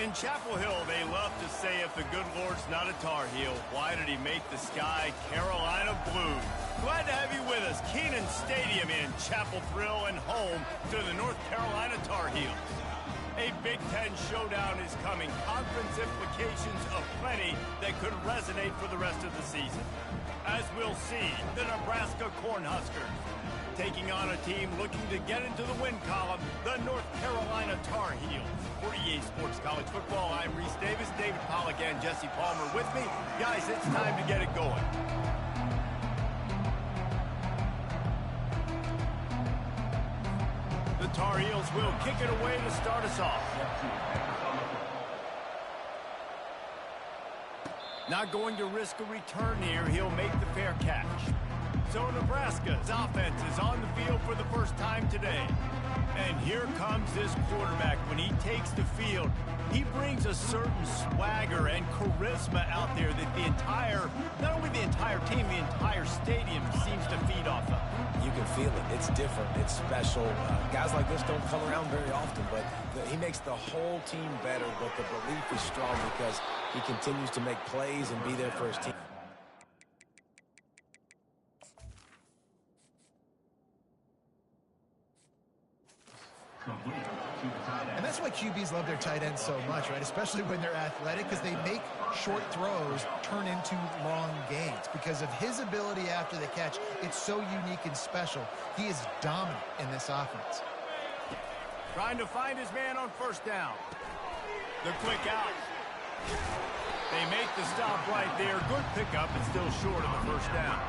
In Chapel Hill, they love to say if the good Lord's not a Tar Heel, why did he make the sky Carolina blue? Glad to have you with us. Kenan Stadium in Chapel Thrill and home to the North Carolina Tar Heels. A Big Ten showdown is coming. Conference implications aplenty that could resonate for the rest of the season. As we'll see, the Nebraska Cornhuskers taking on a team looking to get into the win column, the North Carolina Tar Heels. For EA Sports College Football, I'm Reese Davis, David Pollack, and Jesse Palmer with me. Guys, it's time to get it going. The Tar Heels will kick it away to start us off. Not going to risk a return here. He'll make the fair catch. So Nebraska's offense is on the field for the first time today. And here comes this quarterback. When he takes the field, he brings a certain swagger and charisma out there that the entire, not only the entire team, the entire stadium seems to feed off of. You can feel it. It's different. It's special. Guys like this don't come around very often, but he makes the whole team better, but the belief is strong because he continues to make plays and be there for his team. And that's why QBs love their tight ends so much, right? Especially when they're athletic, because they make short throws turn into long gains. Because of his ability after the catch, it's so unique and special. He is dominant in this offense. Trying to find his man on first down. The quick out. They make the stop right there. Good pickup, but still short of the first down.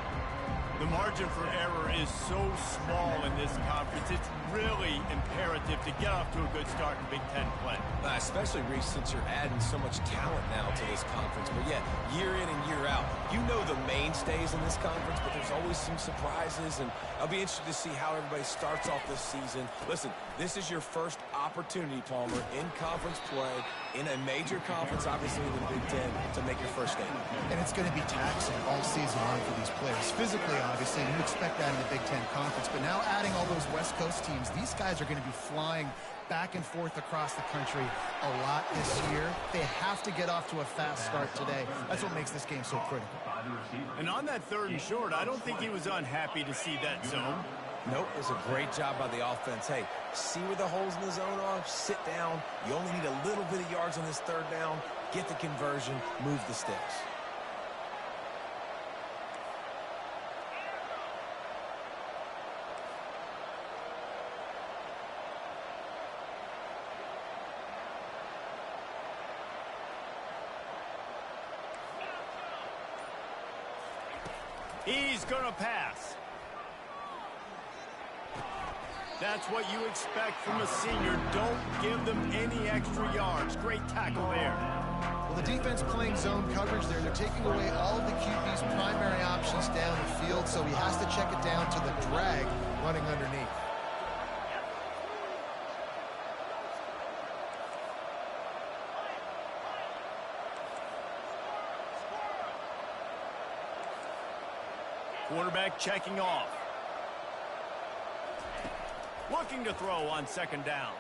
The margin for error is so small in this conference. It's really imperative to get off to a good start in Big Ten play. Especially, Reese, since you're adding so much talent now to this conference. But, yeah, year in and year out, you know the mainstays in this conference, but there's always some surprises. And I'll be interested to see how everybody starts off this season. Listen, this is your first opportunity, Palmer, in conference play, in a major conference, obviously in the Big Ten, to make your first game. And it's going to be taxing all season long for these players. Physically, obviously, you expect that in the Big Ten Conference. But now adding all those West Coast teams, these guys are going to be flying back and forth across the country a lot this year. They have to get off to a fast start today. That's what makes this game so critical. And on that third and short, I don't think he was unhappy to see that zone. Nope, it was a great job by the offense. Hey, see where the holes in the zone are? Sit down. You only need a little bit of yards on this third down. Get the conversion. Move the sticks. He's going to pass. That's what you expect from a senior. Don't give them any extra yards. Great tackle there. Well, the defense playing zone coverage there. They're taking away all of the QB's primary options down the field, so he has to check it down to the drag running underneath. Quarterback checking off. Looking to throw on second down.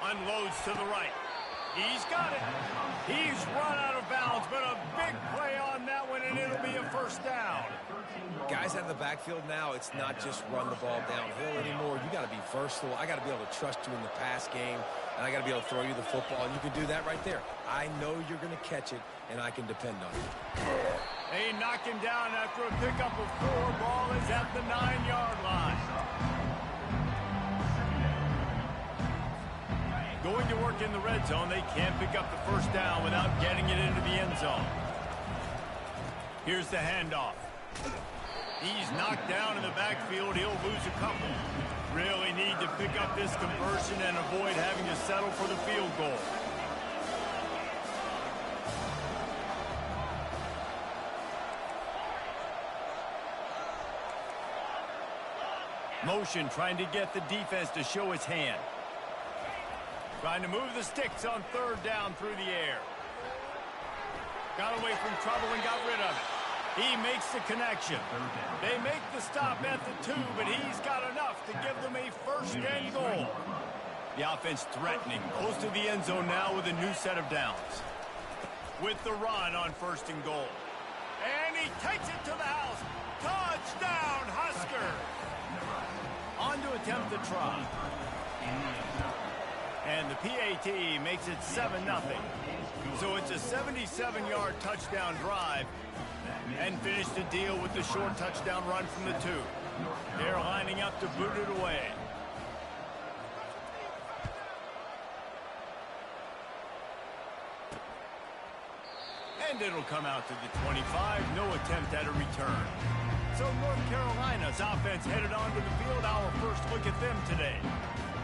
Unloads to the right. He's got it. He's run out of bounds, but a big play on that one, and it'll be a first down. Guys out of the backfield now, it's not just run the ball downhill anymore. You got to be versatile. I got to be able to trust you in the pass game, and I got to be able to throw you the football, and you can do that right there. I know you're going to catch it, and I can depend on you. They knock him down after a pickup of 4. Ball is at the 9-yard line. Going to work in the red zone. They can't pick up the first down without getting it into the end zone. Here's the handoff. He's knocked down in the backfield. He'll lose a couple. Really need to pick up this conversion and avoid having to settle for the field goal. Motion trying to get the defense to show his hand. Trying to move the sticks on third down through the air. Got away from trouble and got rid of it. He makes the connection. They make the stop at the 2, but he's got enough to give them a first and goal. The offense threatening, close to the end zone now with a new set of downs. With the run on 1st and goal. And he takes it to the house. Touchdown, Husker! On to attempt the try. And the PAT makes it 7-0. So it's a 77-yard touchdown drive. And finish the deal with the short touchdown run from the 2. They're lining up to boot it away. And it'll come out to the 25. No attempt at a return. So North Carolina's offense headed onto the field. Our first look at them today.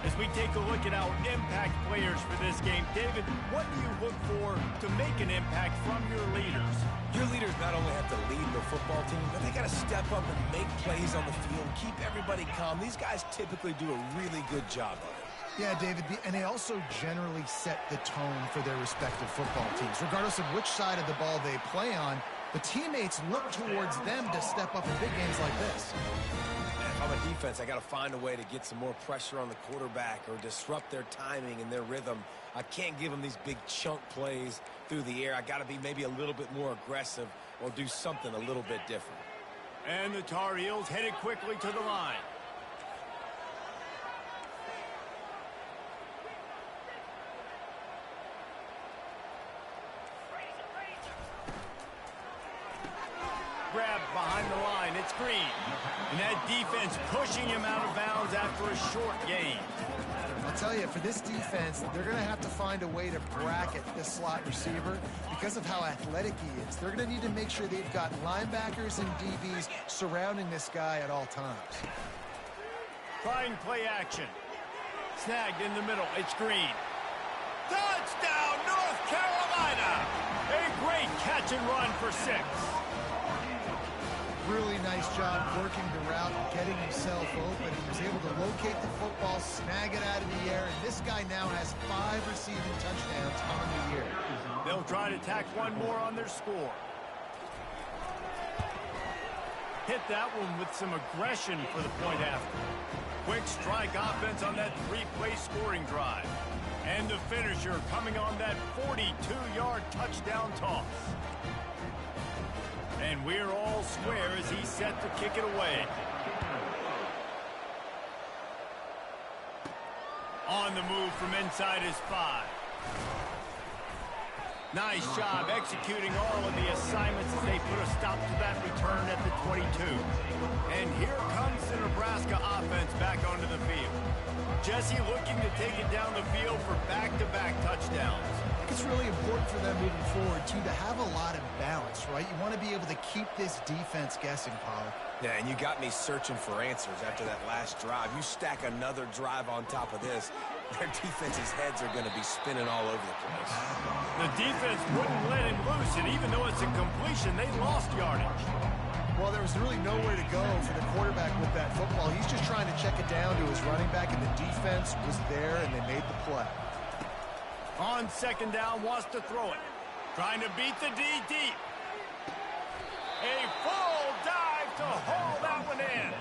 As we take a look at our impact players for this game, David, what do you look for to make an impact from your leaders? Your leaders not only have to lead the football team, but they got to step up and make plays on the field, keep everybody calm. These guys typically do a really good job of it. Yeah, David, and they also generally set the tone for their respective football teams. Regardless of which side of the ball they play on, the teammates look towards them to step up in big games like this. If I'm a defense, I got to find a way to get some more pressure on the quarterback or disrupt their timing and their rhythm. I can't give them these big chunk plays through the air. I got to be maybe a little bit more aggressive or do something a little bit different. And the Tar Heels headed quickly to the line. Grabbed behind the line. It's Green. And that defense pushing him out of bounds after a short gain. I'll tell you, for this defense, they're going to have to find a way to bracket this slot receiver because of how athletic he is. They're going to need to make sure they've got linebackers and DBs surrounding this guy at all times. Trying play action. Snagged in the middle. It's Green. Touchdown, North Carolina! A great catch and run for 6. Really nice job working the route and getting himself open. He was able to locate the football, snag it out of the air, and this guy now has 5 receiving touchdowns on the year. They'll try to tack one more on their score. Hit that one with some aggression for the point after. Quick strike offense on that 3-play scoring drive. And the finisher coming on that 42-yard touchdown toss. And we're all square as he's set to kick it away. On the move from inside his 5. Nice job executing all of the assignments as they put a stop to that return at the 22. And here comes the Nebraska offense back onto the field. Jesse looking to take it down the field for back-to-back touchdowns. I think it's really important for them moving forward, too, to have a lot of balance, right? You want to be able to keep this defense guessing, Pollard. Yeah, and you got me searching for answers after that last drive. You stack another drive on top of this, their defense's heads are going to be spinning all over the place. The defense wouldn't let him loose, and even though it's a completion, they lost yardage. Well, there was really nowhere to go for the quarterback with that football. He's just trying to check it down to his running back, and the defense was there, and they made the play. On 2nd down, wants to throw it. Trying to beat the D deep. A full dive to haul that one in.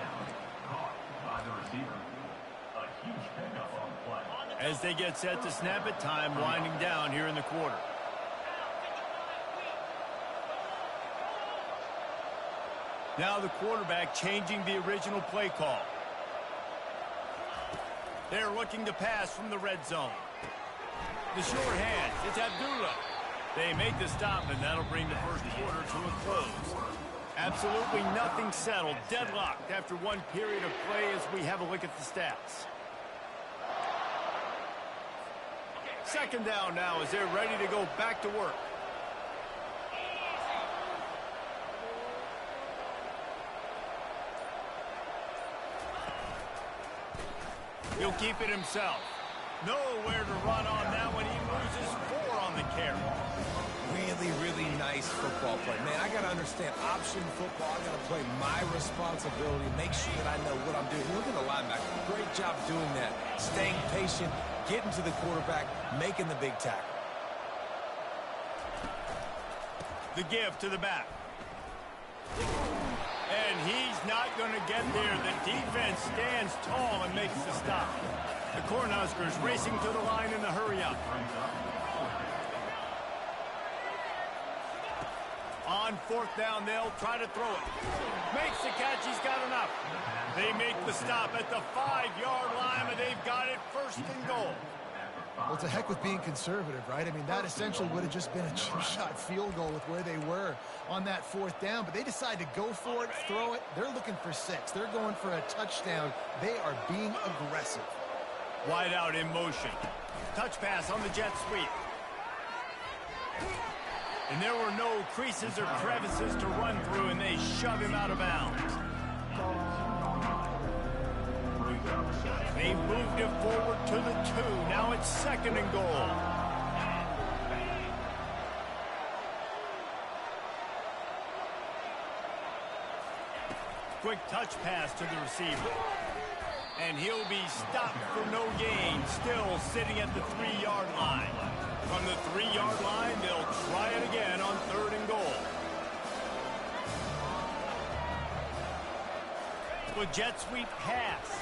As they get set to snap it, time winding down here in the quarter. Now the quarterback changing the original play call. They're looking to pass from the red zone. The short hand, it's Abdullah. They make the stop, and that'll bring the first quarter to a close. Absolutely nothing settled, deadlocked after one period of play as we have a look at the stats. 2nd down now as they're ready to go back to work. He'll keep it himself. Nowhere to run on that one. He loses 4 on the carry. Really, really nice football play. Man, I got to understand option football. I got to play my responsibility, make sure that I know what I'm doing. Look at the linebacker. Great job doing that. Staying patient, getting to the quarterback, making the big tackle. The give to the back. And he's not going to get there. The defense stands tall and makes the stop. The Cornhuskers racing to the line in the hurry-up. On fourth down, they'll try to throw it. Makes the catch. He's got enough. They make the stop at the 5-yard line, and they've got it first and goal. Well, to heck with being conservative, right? I mean, that essentially would have just been a chip-shot field goal with where they were on that fourth down, but they decide to go for it, throw it. They're looking for 6. They're going for a touchdown. They are being aggressive. Wide out in motion. Touch pass on the jet sweep. And there were no creases or crevices to run through, and they shove him out of bounds. They moved it forward to the 2. Now it's second and goal. Quick touch pass to the receiver. And he'll be stopped for no gain, still sitting at the 3-yard line. From the 3-yard line, they'll try it again on third and goal. With jet sweep pass.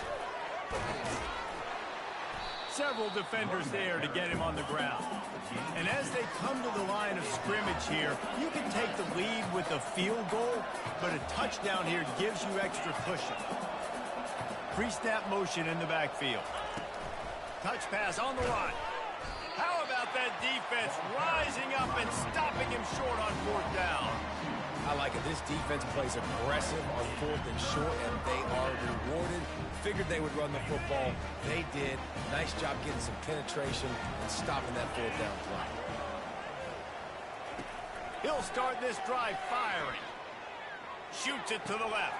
Several defenders there to get him on the ground. And as they come to the line of scrimmage here, you can take the lead with a field goal, but a touchdown here gives you extra cushion. Pre-snap motion in the backfield. Touch pass on the run. How about that defense rising up and stopping him short on fourth down? I like it. This defense plays aggressive on fourth and short, and they are rewarded. Figured they would run the football. They did. Nice job getting some penetration and stopping that fourth down play. He'll start this drive firing. Shoots it to the left.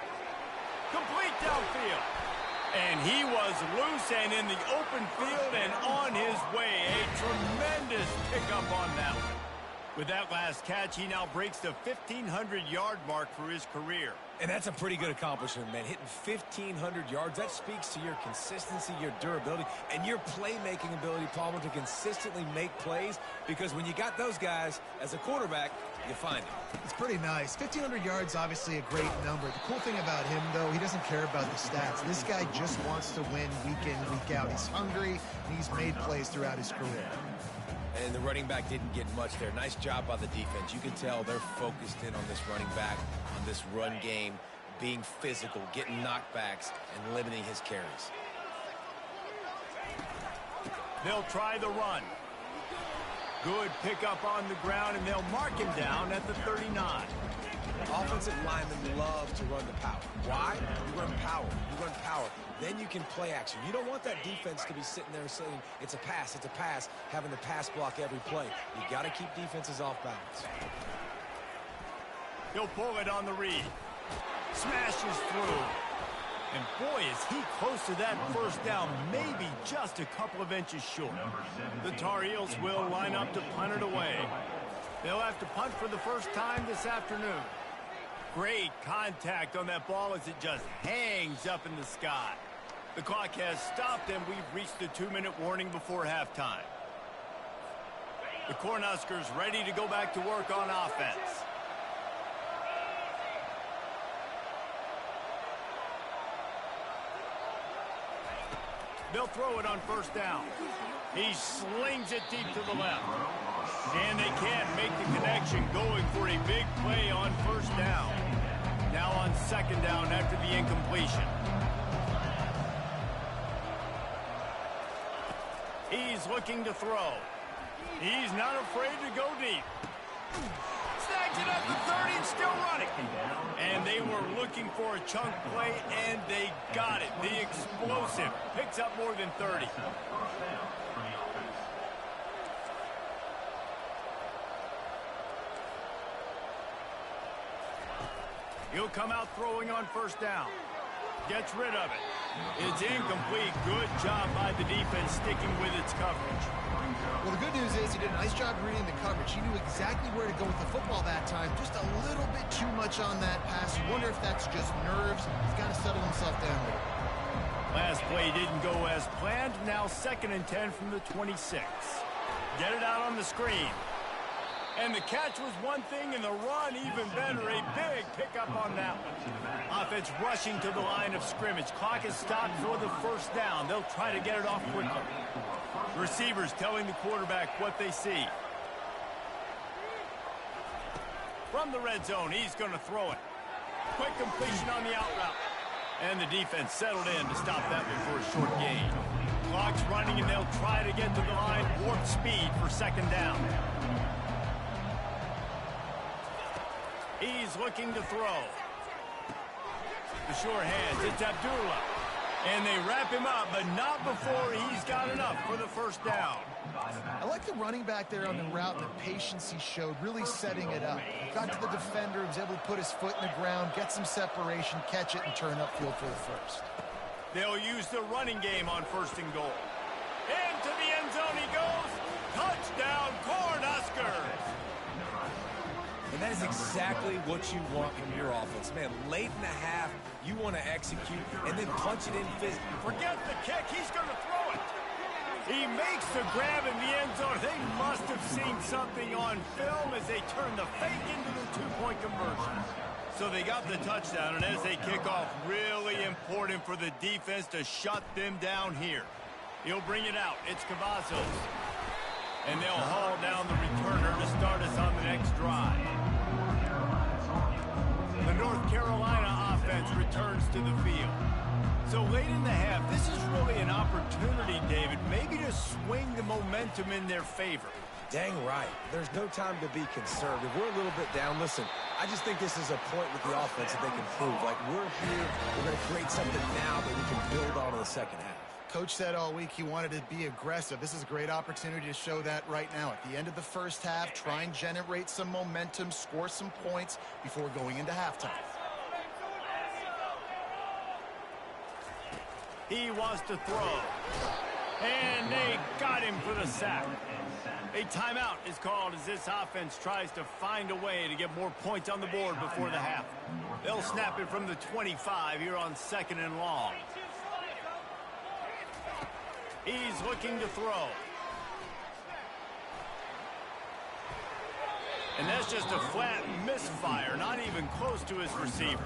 Complete downfield. And he was loose and in the open field and on his way. A tremendous pickup on that one. With that last catch, he now breaks the 1,500-yard mark for his career. And that's a pretty good accomplishment, man. Hitting 1,500 yards, that speaks to your consistency, your durability, and your playmaking ability, Palmer, to consistently make plays. Because when you got those guys as a quarterback, you find it. It's pretty nice. 1,500 yards, obviously a great number. The cool thing about him, though, he doesn't care about the stats. This guy just wants to win week in, week out. He's hungry, and he's made plays throughout his career. And the running back didn't get much there. Nice job by the defense. You can tell they're focused in on this running back, on this run game, being physical, getting knockbacks, and limiting his carries. They'll try the run. Good pickup on the ground, and they'll mark him down at the 39. Offensive linemen love to run the power. Why? You run power. You run power. Then you can play action. You don't want that defense to be sitting there saying, it's a pass, having to pass block every play. You got to keep defenses off balance. He'll pull it on the read. Smashes through. And boy, is he close to that first down, maybe just a couple of inches short. The Tar Heels will line up to punt it away. They'll have to punt for the first time this afternoon. Great contact on that ball as it just hangs up in the sky. The clock has stopped, and we've reached the 2-minute warning before halftime. The Cornhuskers ready to go back to work on offense. They'll throw it on first down. He slings it deep to the left. And they can't make the connection, going for a big play on first down. Now on second down after the incompletion. He's looking to throw. He's not afraid to go deep. Snags it up to 30 and still running. And they were looking for a chunk play, and they got it. The explosive picks up more than 30. He'll come out throwing on first down. Gets rid of it. It's incomplete. Good job by the defense sticking with its coverage. Well, the good news is he did a nice job reading the coverage. He knew exactly where to go with the football that time. Just a little bit too much on that pass. You wonder if that's just nerves. He's got to settle himself down with it. Last play didn't go as planned. Now 2nd and 10 from the 26. Get it out on the screen. And the catch was one thing, and the run even better. A big pickup on that one. Offense offense rushing to the line of scrimmage. Clock is stopped for the first down. They'll try to get it off quickly. Receivers telling the quarterback what they see. From the red zone, he's going to throw it. Quick completion on the out route. And the defense settled in to stop that one for a short gain. Clock's running, and they'll try to get to the line. Warp speed for second down. He's looking to throw. The sure hands, it's Abdullah. And they wrap him up, but not before he's got enough for the first down. I like the running back there on the route and the patience he showed, really setting it up. Got to the defender, was able to put his foot in the ground, get some separation, catch it, and turn upfield for the first. They'll use the running game on first and goal. Into the end zone he goes. Touchdown, Cornhuskers. And that is exactly what you want from your offense. Man, late in the half, you want to execute and then punch it in physically. Forget the kick. He's going to throw it. He makes the grab in the end zone. They must have seen something on film as they turn the fake into the two-point conversion. So they got the touchdown, and as they kick off, really important for the defense to shut them down here. He'll bring it out. It's Cavazos. And they'll haul down the returner to start us on the next drive. The North Carolina offense returns to the field. So late in the half, this is really an opportunity, David, maybe to swing the momentum in their favor. Dang right. There's no time to be concerned. If we're a little bit down, listen, I just think this is a point with the offense that they can prove. Like, we're here, we're going to create something now that we can build on in the second half. Coach said all week he wanted to be aggressive. This is a great opportunity to show that right now. At the end of the first half, try and generate some momentum, score some points before going into halftime. He wants to throw. And they got him for the sack. A timeout is called as this offense tries to find a way to get more points on the board before the half. They'll snap it from the 25 here on second and long. He's looking to throw. And that's just a flat misfire, not even close to his receiver.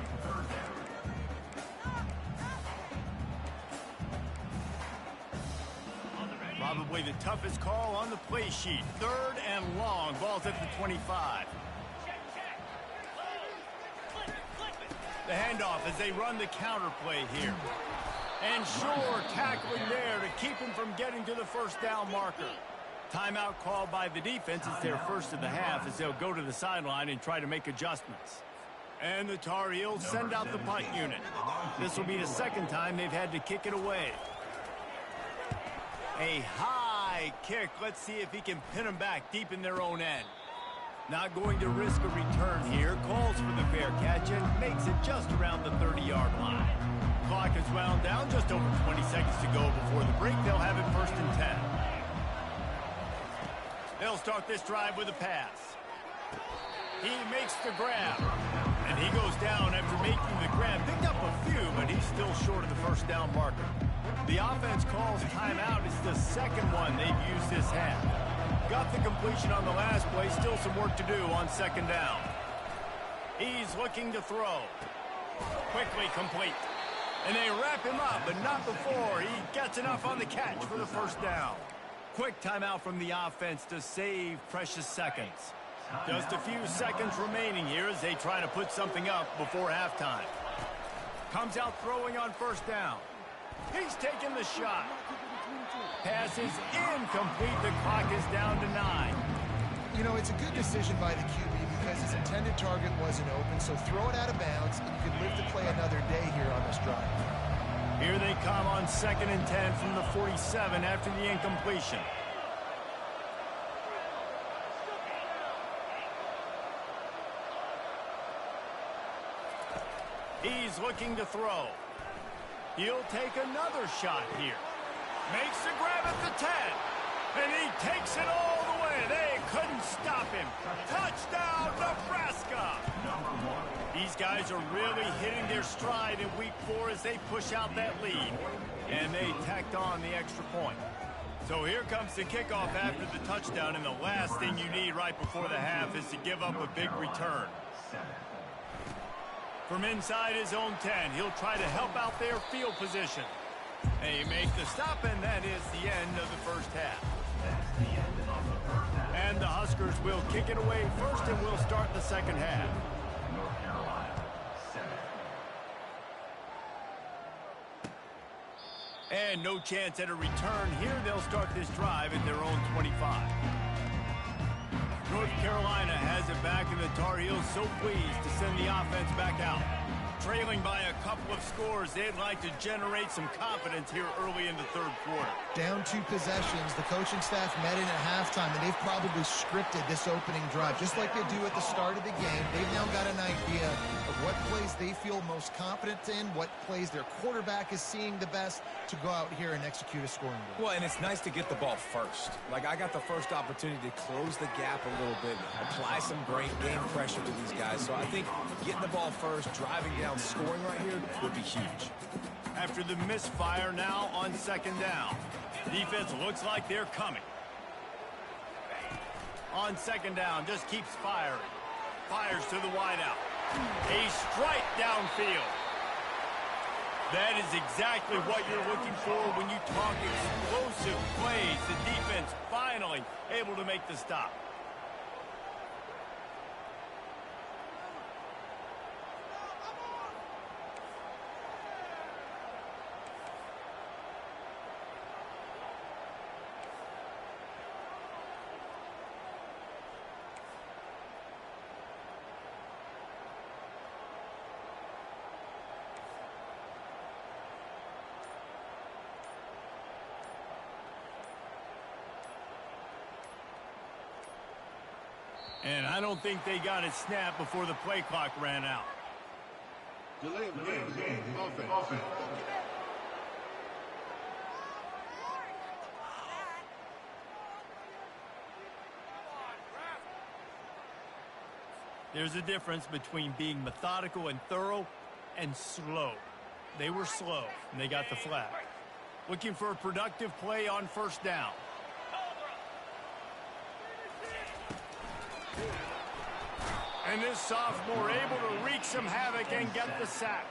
Probably the toughest call on the play sheet. Third and long. Ball's at the 25. The handoff as they run the counter play here. And sure, tackling there to keep him from getting to the first down marker. Timeout called by the defense. It's their first of the half as they'll go to the sideline and try to make adjustments. And the Tar Heels send out the punt unit. This will be the second time they've had to kick it away. A high kick. Let's see if he can pin them back deep in their own end. Not going to risk a return here. Calls for the fair catch and makes it just around the 30-yard line. Clock is wound down. Just over 20 seconds to go before the break. They'll have it first and 10. They'll start this drive with a pass. He makes the grab. And he goes down after making the grab. Picked up a few, but he's still short of the first down marker. The offense calls timeout. It's the second one they've used this half. Got the completion on the last play. Still some work to do on second down. He's looking to throw. Quickly complete. And they wrap him up, but not before he gets enough on the catch for the first down. Quick timeout from the offense to save precious seconds. Just a few seconds remaining here as they try to put something up before halftime. Comes out throwing on first down. He's taking the shot. Pass is incomplete. The clock is down to 9. You know, it's a good decision by the QB because his intended target wasn't open, so throw it out of bounds, and you can live to play another day here on this drive. Here they come on second and 10 from the 47 after the incompletion. He's looking to throw. He'll take another shot here. Makes the grab at the 10. And he takes it all the way. They couldn't stop him. Touchdown, Nebraska. These guys are really hitting their stride in week 4 as they push out that lead. And they tacked on the extra point. So here comes the kickoff after the touchdown. And the last thing you need right before the half is to give up a big return. From inside his own 10, he'll try to help out their field position. They make the stop, and that is the end of the first half. And the Huskers will kick it away first, and we'll start the second half. And no chance at a return here. They'll start this drive at their own 25. North Carolina has it back, and the Tar Heels so pleased to send the offense back out. Trailing by a couple of scores, they'd like to generate some confidence here early in the third quarter. Down 2 possessions, the coaching staff met in at halftime, and they've probably scripted this opening drive. Just like they do at the start of the game, they've now got an idea of what plays they feel most confident in, what plays their quarterback is seeing the best to go out here and execute a scoring goal. Well, and it's nice to get the ball first. Like, I got the first opportunity to close the gap a little bit, apply some great game pressure to these guys. So I think getting the ball first, driving down, scoring right here would be huge. After the misfire now on second down. Defense looks like they're coming. On second down, just keeps firing. Fires to the wideout. A strike downfield. That is exactly what you're looking for when you talk explosive plays. The defense finally able to make the stop. And I don't think they got it snapped before the play clock ran out. Delay of game. Offense. There's a difference between being methodical and thorough and slow. They were slow, and they got the flag. Looking for a productive play on first down. And this sophomore able to wreak some havoc and get the sack.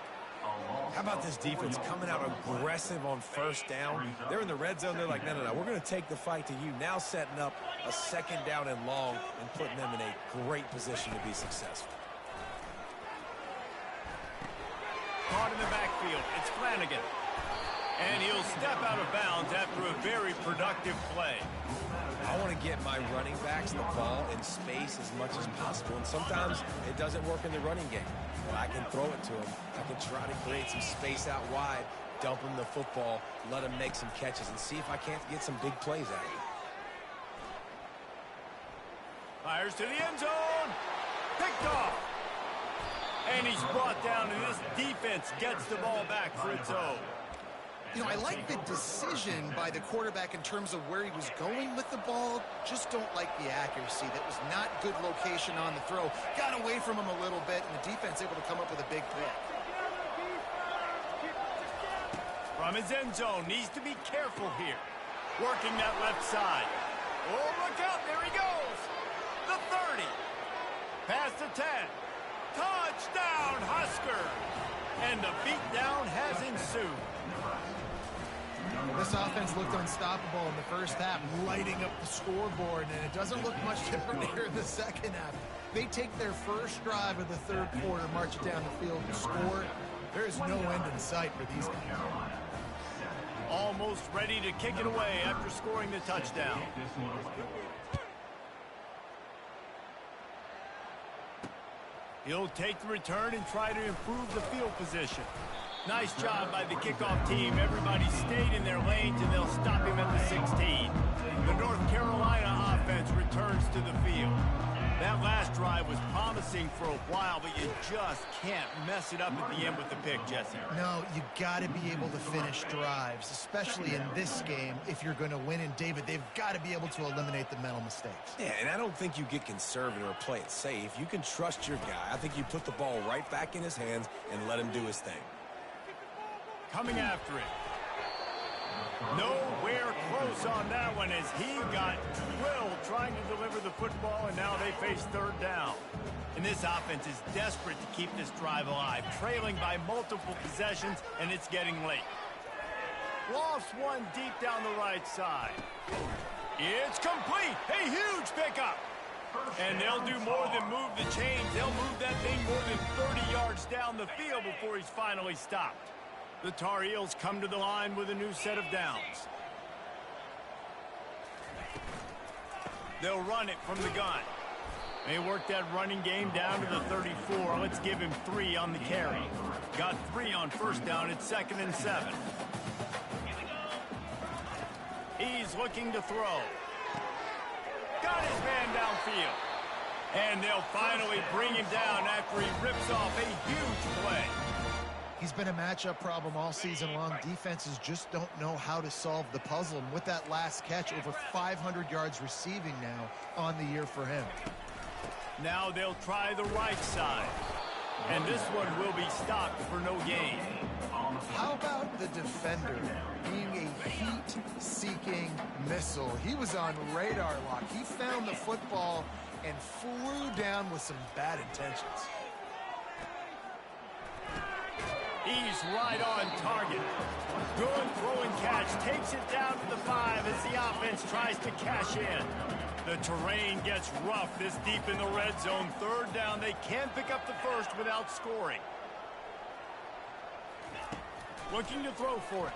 How about this defense coming out aggressive on first down? They're in the red zone. They're like, no. We're going to take the fight to you. Now setting up a second down and long and putting them in a great position to be successful. Caught in the backfield. It's Flanagan. And he'll step out of bounds after a very productive play. I want to get my running backs the ball in space as much as possible. And sometimes it doesn't work in the running game. But I can throw it to them. I can try to create some space out wide, dump them the football, let them make some catches, and see if I can't get some big plays out of it. Fires to the end zone. Picked off. And he's brought down, and this defense gets the ball back for its own. You know, I like the decision by the quarterback in terms of where he was going with the ball. Just don't like the accuracy. That was not good location on the throw. Got away from him a little bit, and the defense able to come up with a big pick. From his end zone, needs to be careful here. Working that left side. Oh, look out, there he goes. The 30. Past the 10. Touchdown, Husker. And the beatdown has ensued. This offense looked unstoppable in the first half, lighting up the scoreboard, and it doesn't look much different here in the second half. They take their first drive of the third quarter, march it down the field, and score. There is no end in sight for these guys. Almost ready to kick it away after scoring the touchdown. He'll take the return and try to improve the field position. Nice job by the kickoff team. Everybody stayed in their lanes, and they'll stop him at the 16. The North Carolina offense returns to the field. That last drive was promising for a while, but you just can't mess it up at the end with the pick, Jesse. No, you got to be able to finish drives, especially in this game. If you're going to win, and David, they've got to be able to eliminate the mental mistakes. Yeah, and I don't think you get conservative or play it safe. You can trust your guy. I think you put the ball right back in his hands and let him do his thing. Coming after it. Nowhere close on that one as he got drilled trying to deliver the football, and now they face third down. And this offense is desperate to keep this drive alive, trailing by multiple possessions, and it's getting late. Lost one deep down the right side. It's complete. A huge pickup. And they'll do more than move the chains. They'll move that thing more than 30 yards down the field before he's finally stopped. The Tar Heels come to the line with a new set of downs. They'll run it from the gun. They work that running game down to the 34. Let's give him 3 on the carry. Got 3 on first down. It's 2nd and 7. He's looking to throw. Got his man downfield. And they'll finally bring him down after he rips off a huge play. He's been a matchup problem all season long. Defenses just don't know how to solve the puzzle. And with that last catch, over 500 yards receiving now on the year for him. Now they'll try the right side. And this one will be stopped for no gain. How about the defender being a heat-seeking missile? He was on radar lock. He found the football and flew down with some bad intentions. He's right on target. Good throwing catch. Takes it down to the 5 as the offense tries to cash in. The terrain gets rough this deep in the red zone. Third down. They can't pick up the first without scoring. Looking to throw for it.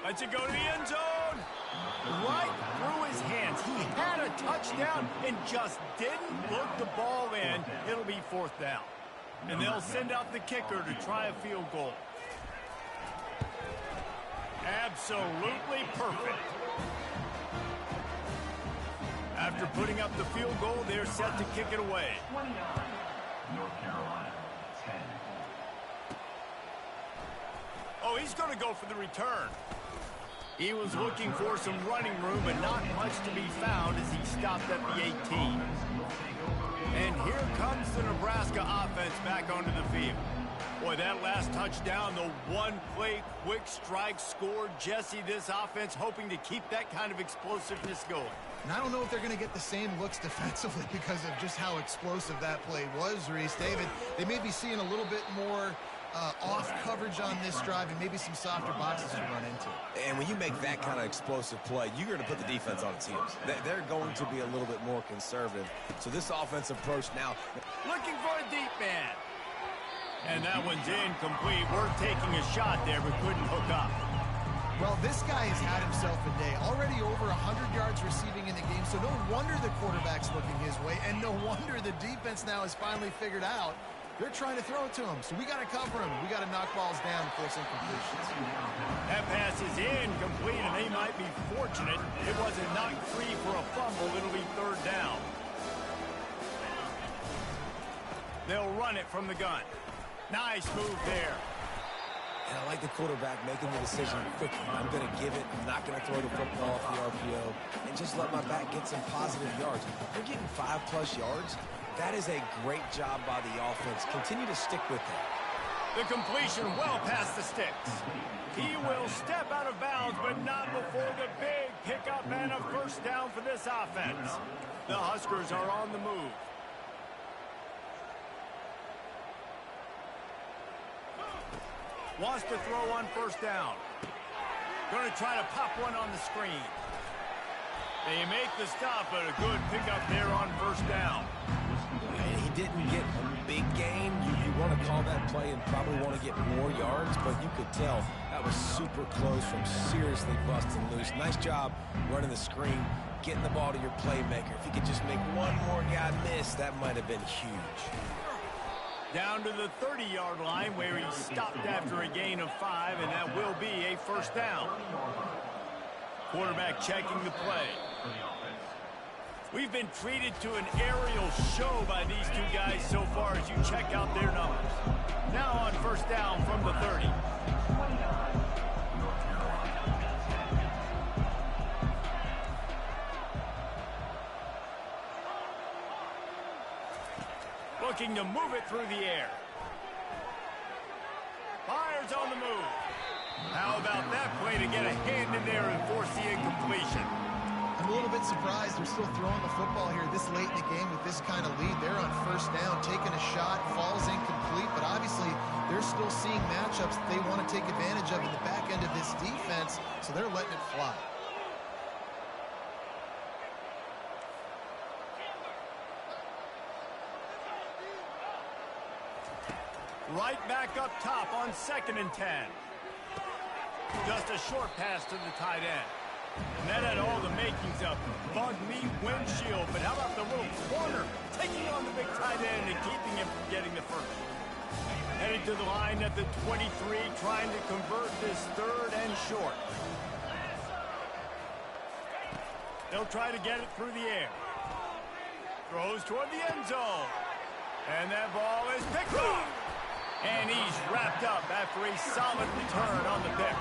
Lets it go to the end zone. Right through his hands. He had a touchdown and just didn't look the ball in. It'll be 4th down. And they'll send out the kicker to try a field goal. Absolutely perfect. After putting up the field goal, they're set to kick it away. North Carolina, 10. Oh, he's going to go for the return. He was looking for some running room, but not much to be found as he stopped at the 18. And here comes the Nebraska offense back onto the field. Boy, that last touchdown, the one-play quick strike score. Jesse, this offense hoping to keep that kind of explosiveness going. And I don't know if they're going to get the same looks defensively because of just how explosive that play was, Reese. David, they may be seeing a little bit more off coverage on this drive and maybe some softer boxes to run into. And when you make that kind of explosive play, you're going to put the defense on its heels. They're going to be a little bit more conservative. So this offensive approach now. Looking for a deep man. And that one's incomplete. We're taking a shot there, but couldn't hook up. Well, this guy has had himself a day. Already over 100 yards receiving in the game, so no wonder the quarterback's looking his way, and no wonder the defense now has finally figured out they're trying to throw it to him. So we got to cover him. We got to knock balls down and force incompletions. That pass is incomplete, and they might be fortunate it wasn't knocked free for a fumble. It'll be 3rd down. They'll run it from the gun. Nice move there. And I like the quarterback making the decision quickly. I'm going to give it. I'm not going to throw the football off the RPO and just let my back get some positive yards. They're getting 5+ yards. That is a great job by the offense. Continue to stick with that. The completion well past the sticks. He will step out of bounds, but not before the big pickup and a 1st down for this offense. The Huskers are on the move. Wants to throw on 1st down. Going to try to pop one on the screen. They make the stop, but a good pickup there on 1st down. And he didn't get a big gain. You want to call that play and probably want to get more yards, but you could tell that was super close from seriously busting loose. Nice job running the screen, getting the ball to your playmaker. If you could just make one more guy miss, that might have been huge. Down to the 30-yard line where he stopped after a gain of 5, and that will be a 1st down. Quarterback checking the play. We've been treated to an aerial show by these two guys so far as you check out their numbers. Now on 1st down from the 30. Looking to move it through the air. Fires on the move. How about that play to get a hand in there and force the incompletion? I'm a little bit surprised they're still throwing the football here this late in the game with this kind of lead. They're on first down, taking a shot, falls incomplete, but obviously they're still seeing matchups that they want to take advantage of in the back end of this defense, so they're letting it fly. Right back up top on 2nd and 10. Just a short pass to the tight end. And that had all the makings of bug me windshield, but how about the little corner taking on the big tight end and keeping him from getting the first? Headed to the line at the 23, trying to convert this 3rd and short. They'll try to get it through the air. Throws toward the end zone. And that ball is picked up. And he's wrapped up after a solid return on the pick.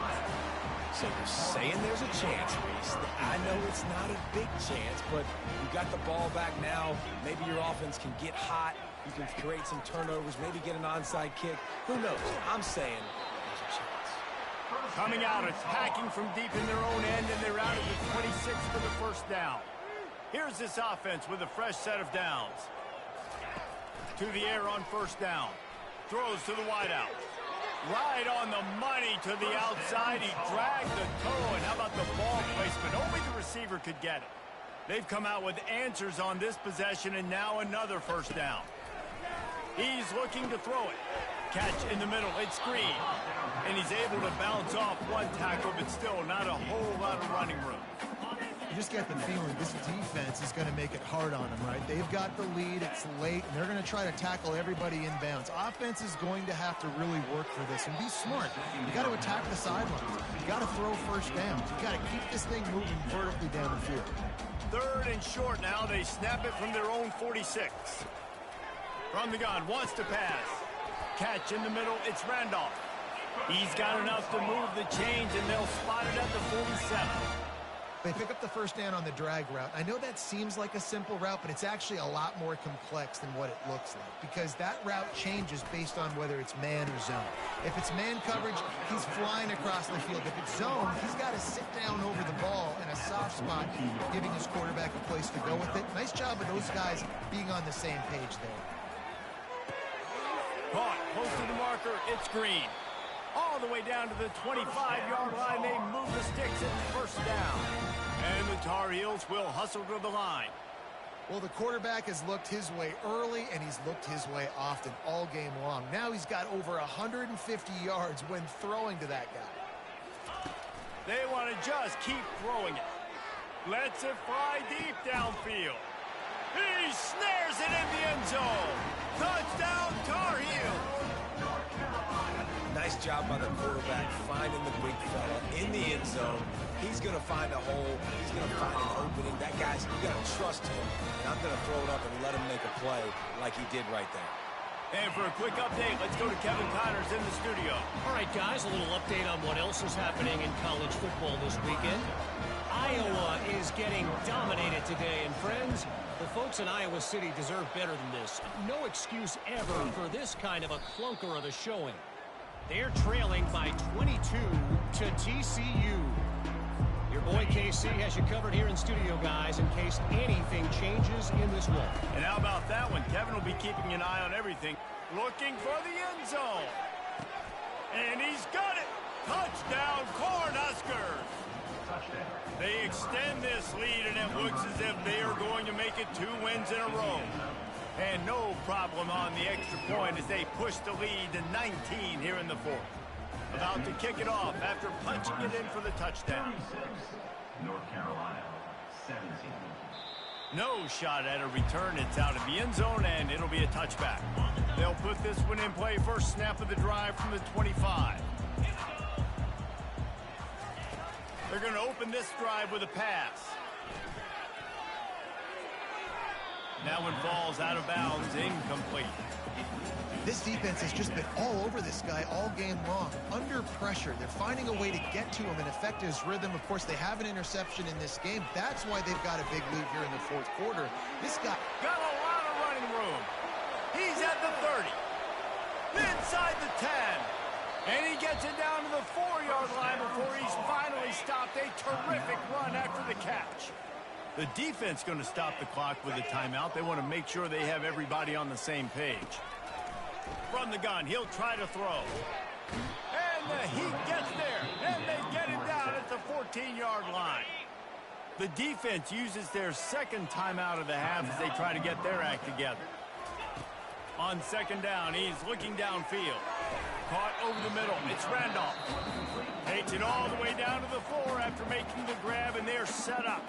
So you're saying there's a chance, Reese. I know it's not a big chance, but you got the ball back now. Maybe your offense can get hot. You can create some turnovers, maybe get an onside kick. Who knows? I'm saying there's a chance. Coming out, attacking from deep in their own end, and they're out of the 26 for the first down. Here's this offense with a fresh set of downs. To the air on first down. Throws to the wideout. Right on the money to the outside. He dragged the toe, and how about the ball placement? Only the receiver could get it. They've come out with answers on this possession, and now another first down. He's looking to throw it. Catch in the middle. It's Green. And he's able to bounce off one tackle, but still not a whole lot of running room. You just get the feeling this defense is going to make it hard on them, right? They've got the lead, it's late, and they're going to try to tackle everybody inbounds. Offense is going to have to really work for this and be smart. You got to attack the sidelines. You got to throw first down. You got to keep this thing moving vertically down the field. 3rd and short now. They snap it from their own 46. From the gun, wants to pass. Catch in the middle, it's Randolph. He's got enough to move the chains, and they'll spot it at the 47. They pick up the first down on the drag route. I know that seems like a simple route, but it's actually a lot more complex than what it looks like because that route changes based on whether it's man or zone. If it's man coverage, he's flying across the field. If it's zone, he's got to sit down over the ball in a soft spot, giving his quarterback a place to go with it. Nice job of those guys being on the same page there. Caught, close to the marker, it's Green. All the way down to the 25-yard line, they move the sticks at first down. And the Tar Heels will hustle to the line. Well, the quarterback has looked his way early, and he's looked his way often all game long. Now he's got over 150 yards when throwing to that guy. They want to just keep throwing it. Lets it fly deep downfield. He snares it in the end zone. Touchdown, Tar Heels. Nice job by the quarterback finding the big fella in the end zone. He's going to find a hole. He's going to find an opening. That guy's, you got to trust him. And I'm going to throw it up and let him make a play like he did right there. And for a quick update, let's go to Kevin Connors in the studio. All right, guys, a little update on what else is happening in college football this weekend. Iowa is getting dominated today, and friends, the folks in Iowa City deserve better than this. No excuse ever for this kind of a clunker of a showing. They're trailing by 22 to TCU. Your boy KC has you covered here in studio, guys, in case anything changes in this one. And how about that one? Kevin will be keeping an eye on everything. Looking for the end zone. And he's got it. Touchdown, Cornhuskers. Touchdown. They extend this lead, and it looks as if they are going to make it 2 wins in a row. And no problem on the extra point as they push the lead to 19 here in the 4th. About to kick it off after punching it in for the touchdown. 36, North Carolina, 17. No shot at a return. It's out of the end zone, and it'll be a touchback. They'll put this one in play. First snap of the drive from the 25. They're going to open this drive with a pass. That one falls out of bounds, incomplete. This defense has just been all over this guy all game long. Under pressure, they're finding a way to get to him and affect his rhythm. Of course, they have an interception in this game. That's why they've got a big lead here in the 4th quarter. This guy got a lot of running room. He's at the 30. Inside the 10. And he gets it down to the 4-yard line before he's finally stopped. A terrific run after the catch. The defense going to stop the clock with a timeout. They want to make sure they have everybody on the same page. From the gun, he'll try to throw. And he gets there. And they get him down at the 14-yard line. The defense uses their second timeout of the half as they try to get their act together. On second down, he's looking downfield. Caught over the middle. It's Randolph. Takes it all the way down to the floor after making the grab, and they're set up.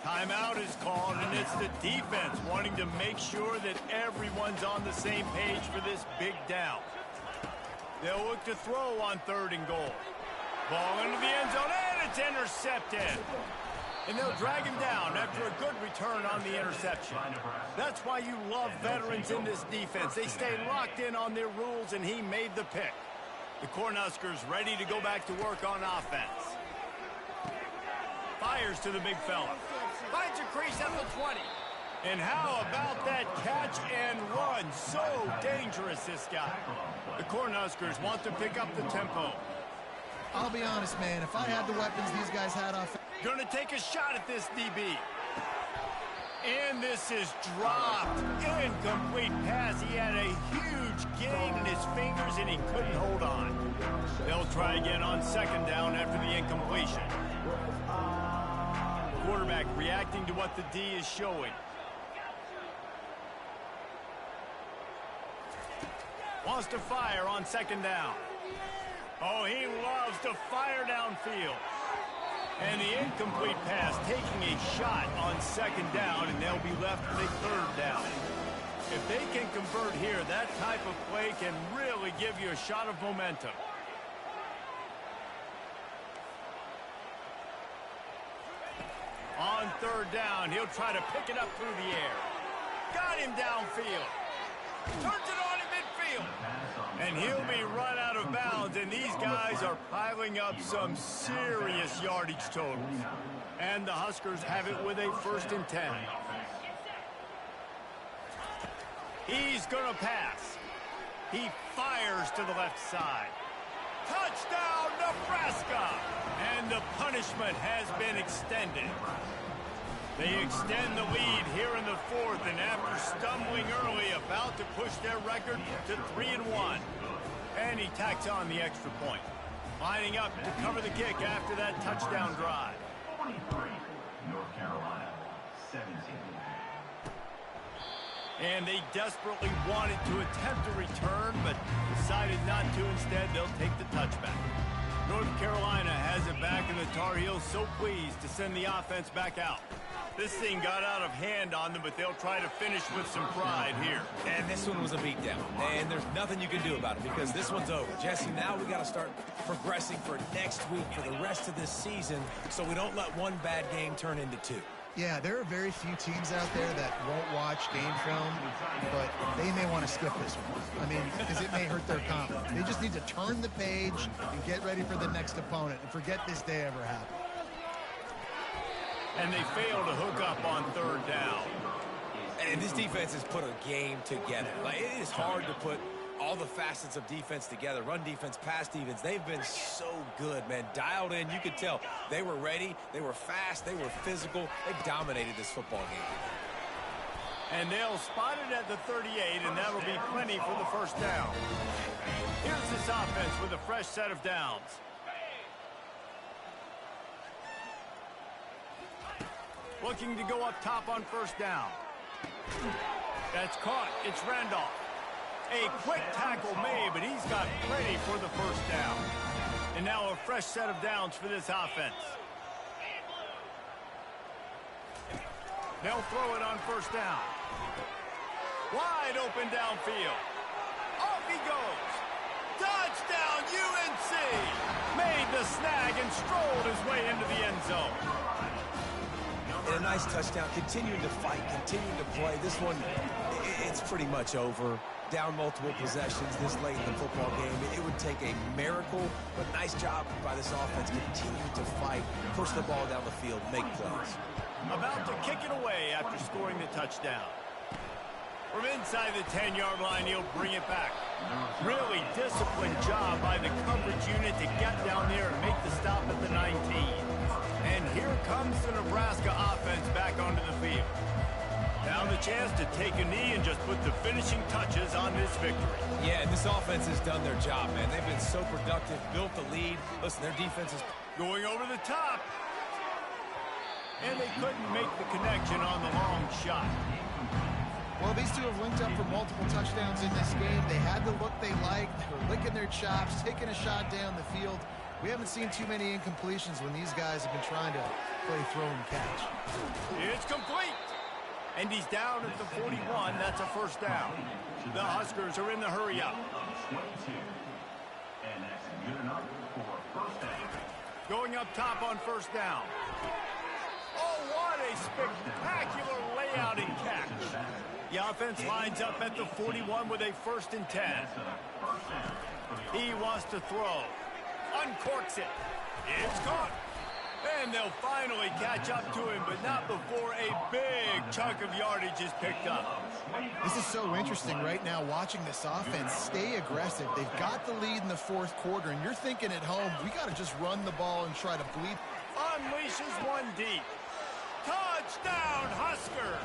Timeout is called, and it's the defense wanting to make sure that everyone's on the same page for this big down. They'll look to throw on 3rd and goal. Ball into the end zone, and it's intercepted. And they'll drag him down after a good return on the interception. That's why you love veterans in this defense. They stay locked in on their rules, and he made the pick. The Cornhuskers ready to go back to work on offense. Fires to the big fella. Finds a crease at the 20. And how about that catch and run? So dangerous, this guy. The Cornhuskers want to pick up the tempo. I'll be honest, man. If I had the weapons these guys had off... Going to take a shot at this DB. And this is dropped. Incomplete pass. He had a huge gain in his fingers, and he couldn't hold on. They'll try again on second down after the incompletion. Quarterback reacting to what the D is showing. Wants to fire on second down. Oh, he loves to fire downfield. And the incomplete pass taking a shot on second down, and they'll be left with a 3rd down. If they can convert here, that type of play can really give you a shot of momentum. On 3rd down, he'll try to pick it up through the air. Got him downfield. Turns it on in midfield. And he'll be run out of bounds, and these guys are piling up some serious yardage totals. And the Huskers have it with a 1st and 10. He's going to pass. He fires to the left side. Touchdown, Nebraska! And the punishment has been extended. They extend the lead here in the 4th, and after stumbling early, about to push their record to 3-1. And he tacks on the extra point. Lining up to cover the kick after that touchdown drive. 23, North Carolina, 17. And they desperately wanted to attempt a return, but decided not to. Instead, they'll take the touchback. North Carolina has it back, and the Tar Heels so pleased to send the offense back out. This thing got out of hand on them, but they'll try to finish with some pride here. And this one was a beatdown. And there's nothing you can do about it because this one's over. Jesse, now we got to start progressing for next week, for the rest of this season, so we don't let one bad game turn into 2. Yeah, there are very few teams out there that won't watch game film, but they may want to skip this one. I mean, because it may hurt their confidence. They just need to turn the page and get ready for the next opponent and forget this day ever happened. And they fail to hook up on 3rd down. And this defense has put a game together. Like, it is hard to put all the facets of defense together. Run defense, pass defense. They've been so good, man. Dialed in. You could tell they were ready. They were fast. They were physical. They dominated this football game. And they'll spot it at the 38, and that'll be plenty for the 1st down. Here's this offense with a fresh set of downs. Looking to go up top on 1st down. That's caught. It's Randolph. A quick tackle made, but he's got plenty for the 1st down. And now a fresh set of downs for this offense. They'll throw it on 1st down. Wide open downfield. Off he goes. Touchdown, UNC! Made the snag and strolled his way into the end zone. And a nice touchdown, continuing to fight, continuing to play. This one, it's pretty much over. Down multiple possessions this late in the football game. It would take a miracle, but nice job by this offense. Continue to fight, push the ball down the field, make plays. About to kick it away after scoring the touchdown. From inside the 10-yard line, he'll bring it back. Really disciplined job by the coverage unit to get down there and make the stop at the 19. And here comes the Nebraska offense back onto the field. Now the chance to take a knee and just put the finishing touches on this victory. Yeah, and this offense has done their job, man. They've been so productive, built the lead. Listen, their defense is going over the top. And they couldn't make the connection on the long shot. Well, these two have linked up for multiple touchdowns in this game. They had the look they liked. They were licking their chops, taking a shot down the field. We haven't seen too many incompletions when these guys have been trying to play throw and catch. It's complete. And he's down at the 41. That's a first down. The Huskers are in the hurry up. 22. And that's good enough for first down. Going up top on first down. Oh, what a spectacular layout and catch. The offense lines up at the 41 with a 1st and 10. He wants to throw. Uncorks it. It's caught. And they'll finally catch up to him, but not before a big chunk of yardage is picked up. This is so interesting right now, watching this offense stay aggressive. They've got the lead in the 4th quarter, and you're thinking at home, we got to just run the ball and try to bleed. Unleashes one deep. Touchdown, Husker!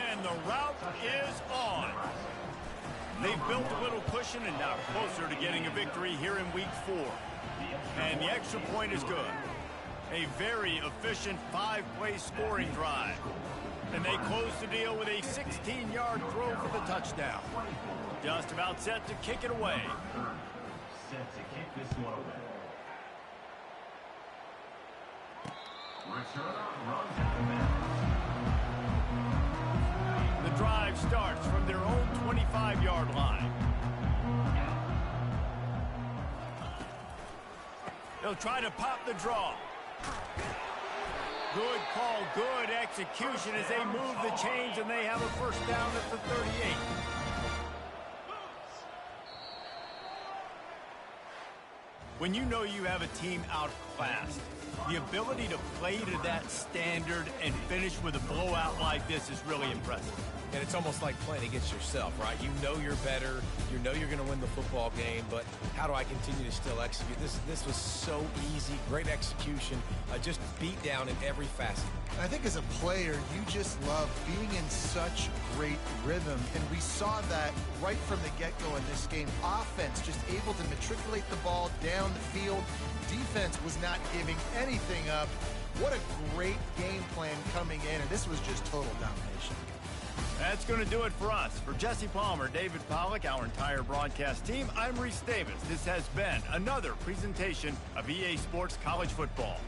And the route is on. They've built a little cushion and now closer to getting a victory here in week 4. And the extra point is good. A very efficient 5-play scoring drive. And they close the deal with a 16-yard throw for the touchdown. Just about set to kick it away. Set to kick this one away. Returner runs out of bounds. The drive starts from their own 25-yard line. They'll try to pop the draw. Good call, good execution as they move the chains, and they have a first down at the 38. When you know you have a team outclassed, the ability to play to that standard and finish with a blowout like this is really impressive. And it's almost like playing against yourself, right? You know you're better. You know you're going to win the football game, but how do I continue to still execute? This was so easy, great execution, just beat down in every facet. I think as a player, you just love being in such great rhythm, and we saw that right from the get-go in this game. Offense just able to matriculate the ball down the field. Defense was not giving anything up. What a great game plan coming in, and this was just total domination. That's going to do it for us. For Jesse Palmer, David Pollack, our entire broadcast team, I'm Reese Davis. This has been another presentation of EA Sports College Football.